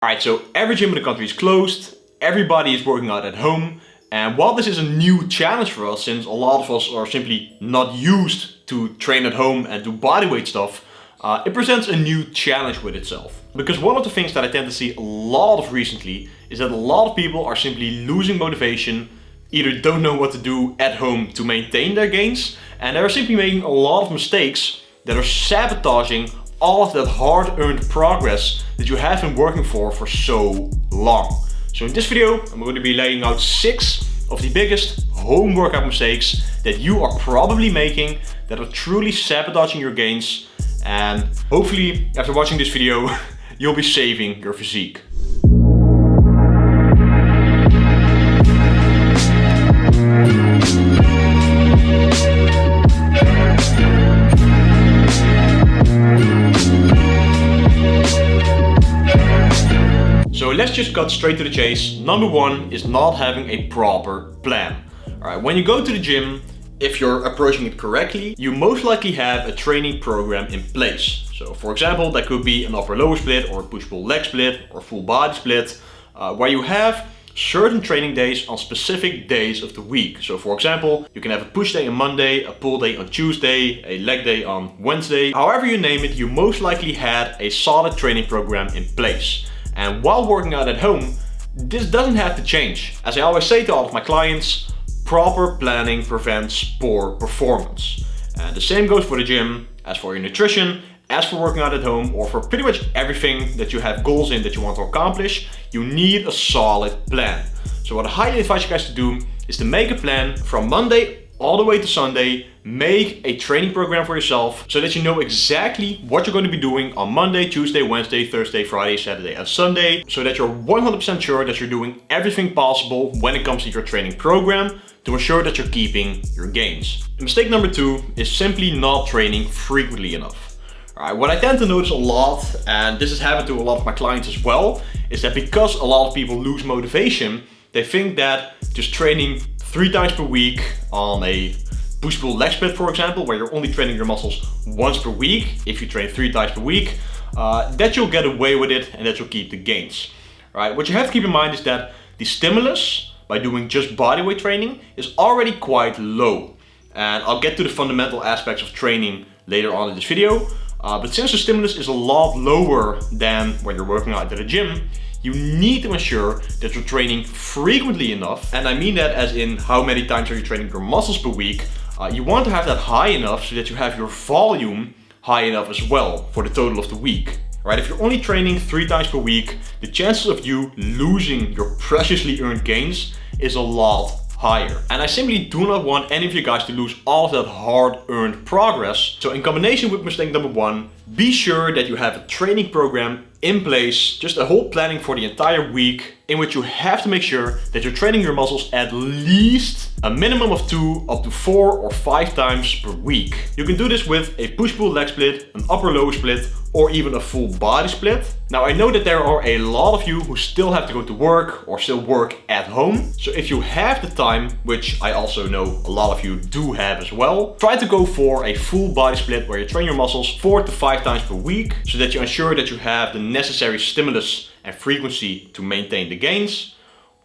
Alright, so every gym in the country is closed, everybody is working out at home, and while this is a new challenge for us, since a lot of us are simply not used to train at home and do bodyweight stuff, it presents a new challenge with itself. Because one of the things that I tend to see a lot of recently is that a lot of people are simply losing motivation, either don't know what to do at home to maintain their gains, and they're simply making a lot of mistakes that are sabotaging all of that hard-earned progress that you have been working for so long. So in this video, I'm going to be laying out 6 of the biggest home workout mistakes that you are probably making that are truly sabotaging your gains, and hopefully after watching this video, you'll be saving your physique. So let's just cut straight to the chase. Number 1 is not having a proper plan. Alright, when you go to the gym, if you're approaching it correctly, you most likely have a training program in place. So for example, that could be an upper-lower split or a push-pull leg split or full body split, where you have certain training days on specific days of the week. So for example, you can have a push day on Monday, a pull day on Tuesday, a leg day on Wednesday. However you name it, you most likely had a solid training program in place. And while working out at home, this doesn't have to change. As I always say to all of my clients, proper planning prevents poor performance. And the same goes for the gym, as for your nutrition, as for working out at home, or for pretty much everything that you have goals in that you want to accomplish, you need a solid plan. So what I highly advise you guys to do is to make a plan from Monday all the way to Sunday. Make a training program for yourself so that you know exactly what you're going to be doing on Monday, Tuesday, Wednesday, Thursday, Friday, Saturday and Sunday, so that you're 100% sure that you're doing everything possible when it comes to your training program to ensure that you're keeping your gains. Mistake number 2 is simply not training frequently enough. Alright, what I tend to notice a lot, and this has happened to a lot of my clients as well, is that because a lot of people lose motivation, they think that just training 3 times per week on a push-pull leg split, for example, where you're only training your muscles once per week, if you train 3 times per week, that you'll get away with it and that you'll keep the gains. Right? What you have to keep in mind is that the stimulus by doing just bodyweight training is already quite low. And I'll get to the fundamental aspects of training later on in this video. But since the stimulus is a lot lower than when you're working out at a gym, you need to ensure that you're training frequently enough. And I mean that as in how many times are you training your muscles per week. You want to have that high enough so that you have your volume high enough as well for the total of the week. Right? If you're only training 3 times per week, the chances of you losing your preciously earned gains is a lot higher. And I simply do not want any of you guys to lose all of that hard-earned progress. So in combination with mistake number 1, be sure that you have a training program in place, just a whole planning for the entire week, in which you have to make sure that you're training your muscles at least a minimum of 2 up to 4 or 5 times per week. You can do this with a push-pull leg split, an upper-lower split, or even a full body split. Now I know that there are a lot of you who still have to go to work or still work at home. So if you have the time, which I also know a lot of you do have as well, try to go for a full body split where you train your muscles 4 to 5 times per week so that you ensure that you have the necessary stimulus and frequency to maintain the gains.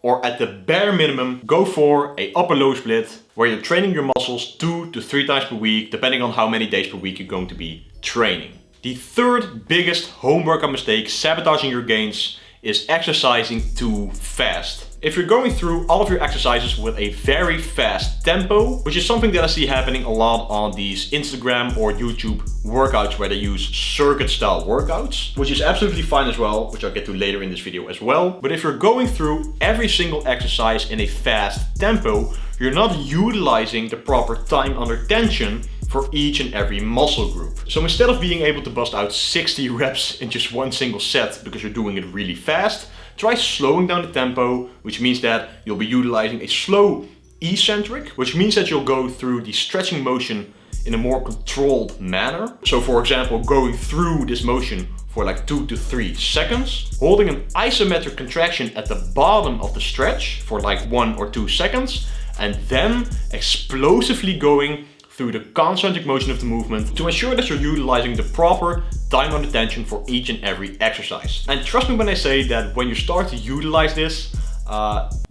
Or at the bare minimum, go for a upper-lower split where you're training your muscles 2 to 3 times per week, depending on how many days per week you're going to be training. The third biggest home workout mistake sabotaging your gains is exercising too fast. If you're going through all of your exercises with a very fast tempo, which is something that I see happening a lot on these Instagram or YouTube workouts where they use circuit style workouts, which is absolutely fine as well, which I'll get to later in this video as well. But if you're going through every single exercise in a fast tempo, you're not utilizing the proper time under tension for each and every muscle group. So instead of being able to bust out 60 reps in just one single set because you're doing it really fast, try slowing down the tempo, which means that you'll be utilizing a slow eccentric, which means that you'll go through the stretching motion in a more controlled manner. So for example, going through this motion for like 2 to 3 seconds, holding an isometric contraction at the bottom of the stretch for like 1 or 2 seconds, and then explosively going through the concentric motion of the movement to ensure that you're utilizing the proper time on attention for each and every exercise. And trust me when I say that when you start to utilize this,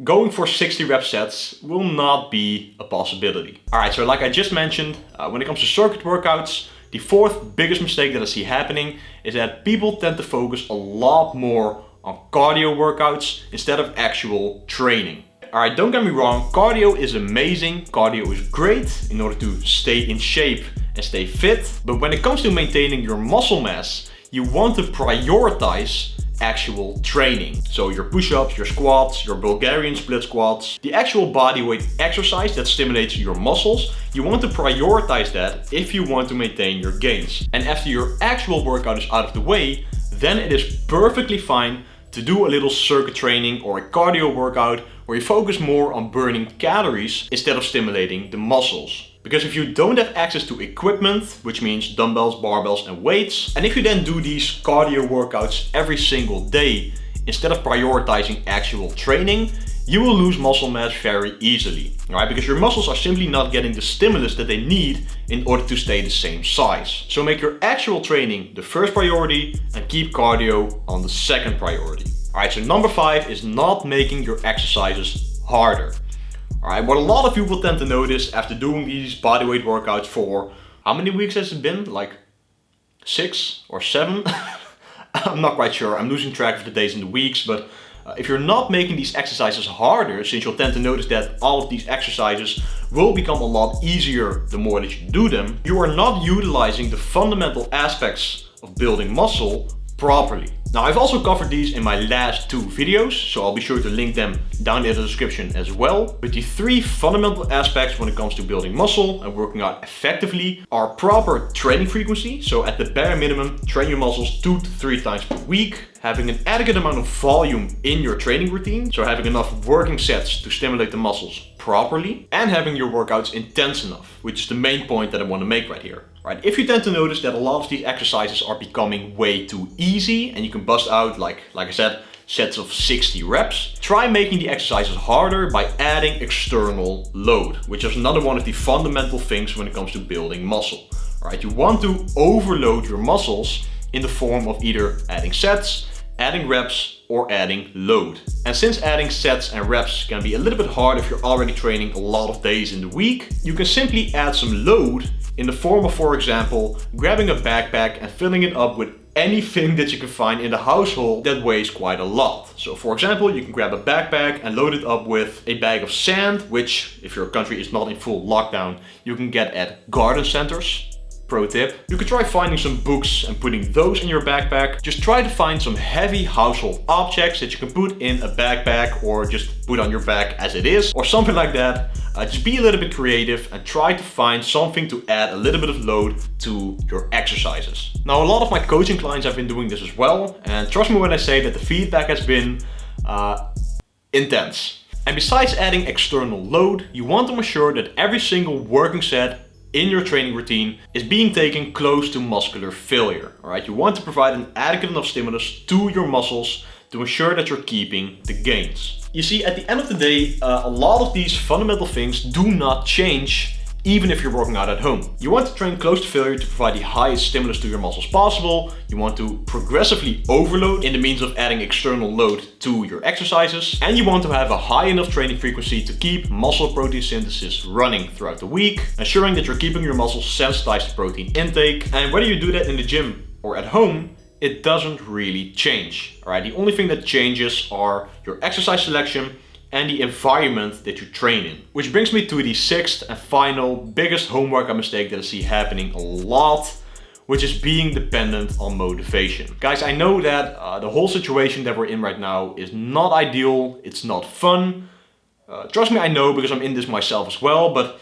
going for 60 rep sets will not be a possibility. Alright, so like I just mentioned, when it comes to circuit workouts, the fourth biggest mistake that I see happening is that people tend to focus a lot more on cardio workouts instead of actual training. Alright, don't get me wrong, cardio is amazing, cardio is great in order to stay in shape and stay fit, but when it comes to maintaining your muscle mass, you want to prioritize actual training. So your push-ups, your squats, your Bulgarian split squats, the actual bodyweight exercise that stimulates your muscles, you want to prioritize that if you want to maintain your gains. And after your actual workout is out of the way, then it is perfectly fine to do a little circuit training or a cardio workout where you focus more on burning calories instead of stimulating the muscles. Because if you don't have access to equipment, which means dumbbells, barbells and weights, and if you then do these cardio workouts every single day instead of prioritizing actual training, you will lose muscle mass very easily, right? Because your muscles are simply not getting the stimulus that they need in order to stay the same size. So make your actual training the first priority and keep cardio on the second priority. Alright, so number 5 is not making your exercises harder. Alright, what a lot of people tend to notice after doing these bodyweight workouts for, how many weeks has it been? Like 6 or 7? I'm not quite sure, I'm losing track of the days and the weeks, but if you're not making these exercises harder, since you'll tend to notice that all of these exercises will become a lot easier the more that you do them, you are not utilizing the fundamental aspects of building muscle properly. Now, I've also covered these in my last 2 videos, so I'll be sure to link them down in the description as well. But the 3 fundamental aspects when it comes to building muscle and working out effectively are proper training frequency, so at the bare minimum, train your muscles 2 to 3 times per week, having an adequate amount of volume in your training routine, so having enough working sets to stimulate the muscles properly, and having your workouts intense enough, which is the main point that I want to make right here. Right, if you tend to notice that a lot of these exercises are becoming way too easy and you can bust out, like I said, sets of 60 reps, try making the exercises harder by adding external load, which is another one of the fundamental things when it comes to building muscle. Alright, you want to overload your muscles in the form of either adding sets, adding reps, or adding load. And since adding sets and reps can be a little bit hard if you're already training a lot of days in the week, you can simply add some load in the form of, for example, grabbing a backpack and filling it up with anything that you can find in the household that weighs quite a lot. So for example, you can grab a backpack and load it up with a bag of sand, which if your country is not in full lockdown, you can get at garden centers. Pro tip. You could try finding some books and putting those in your backpack. Just try to find some heavy household objects that you can put in a backpack or just put on your back as it is or something like that. Just be a little bit creative and try to find something to add a little bit of load to your exercises. Now, a lot of my coaching clients have been doing this as well, and trust me when I say that the feedback has been intense. And besides adding external load, you want to ensure that every single working set in your training routine is being taken close to muscular failure. Alright, you want to provide an adequate enough stimulus to your muscles to ensure that you're keeping the gains. You see, at the end of the day, a lot of these fundamental things do not change even if you're working out at home. You want to train close to failure to provide the highest stimulus to your muscles possible. You want to progressively overload in the means of adding external load to your exercises. And you want to have a high enough training frequency to keep muscle protein synthesis running throughout the week, ensuring that you're keeping your muscles sensitized to protein intake. And whether you do that in the gym or at home, it doesn't really change. Alright, the only thing that changes are your exercise selection and the environment that you train in. Which brings me to the 6th and final biggest home workout mistake that I see happening a lot, which is being dependent on motivation. Guys, I know that the whole situation that we're in right now is not ideal, it's not fun. Trust me, I know because I'm in this myself as well, but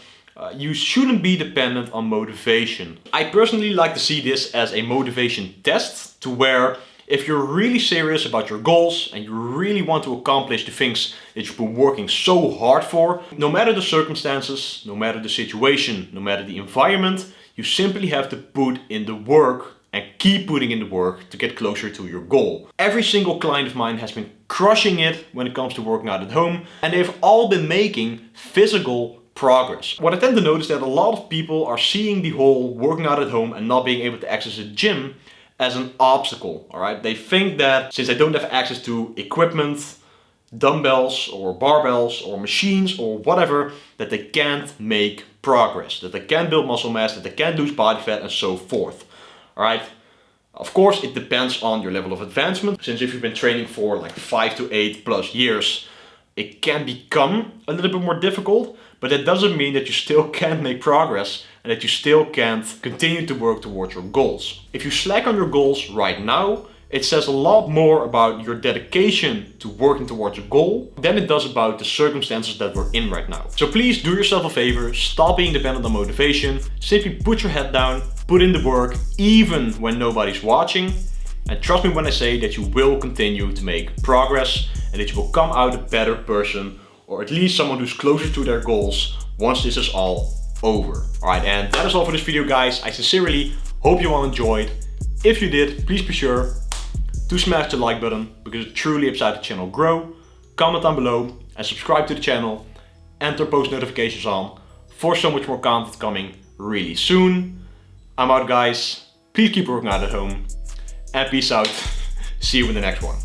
you shouldn't be dependent on motivation. I personally like to see this as a motivation test, to where if you're really serious about your goals and you really want to accomplish the things that you've been working so hard for, no matter the circumstances, no matter the situation, no matter the environment, you simply have to put in the work and keep putting in the work to get closer to your goal. Every single client of mine has been crushing it when it comes to working out at home, and they've all been making physical progress. What I tend to notice that a lot of people are seeing the whole working out at home and not being able to access a gym as an obstacle, all right? They think that since they don't have access to equipment, dumbbells or barbells or machines or whatever, that they can't make progress, that they can't build muscle mass, that they can't lose body fat and so forth, all right? Of course, it depends on your level of advancement, since if you've been training for like 5 to 8 plus years, it can become a little bit more difficult, but that doesn't mean that you still can't make progress and that you still can't continue to work towards your goals. If you slack on your goals right now, it says a lot more about your dedication to working towards a goal than it does about the circumstances that we're in right now. So please do yourself a favor, stop being dependent on motivation, simply put your head down, put in the work, even when nobody's watching, and trust me when I say that you will continue to make progress and that you will come out a better person, or at least someone who's closer to their goals once this is all over. Alright, and that is all for this video, guys. I sincerely hope you all enjoyed. If you did, please be sure to smash the like button because it truly helps out the channel grow. Comment down below and subscribe to the channel and turn post notifications on for so much more content coming really soon. I'm out, guys. Please keep working out at home and peace out. See you in the next one.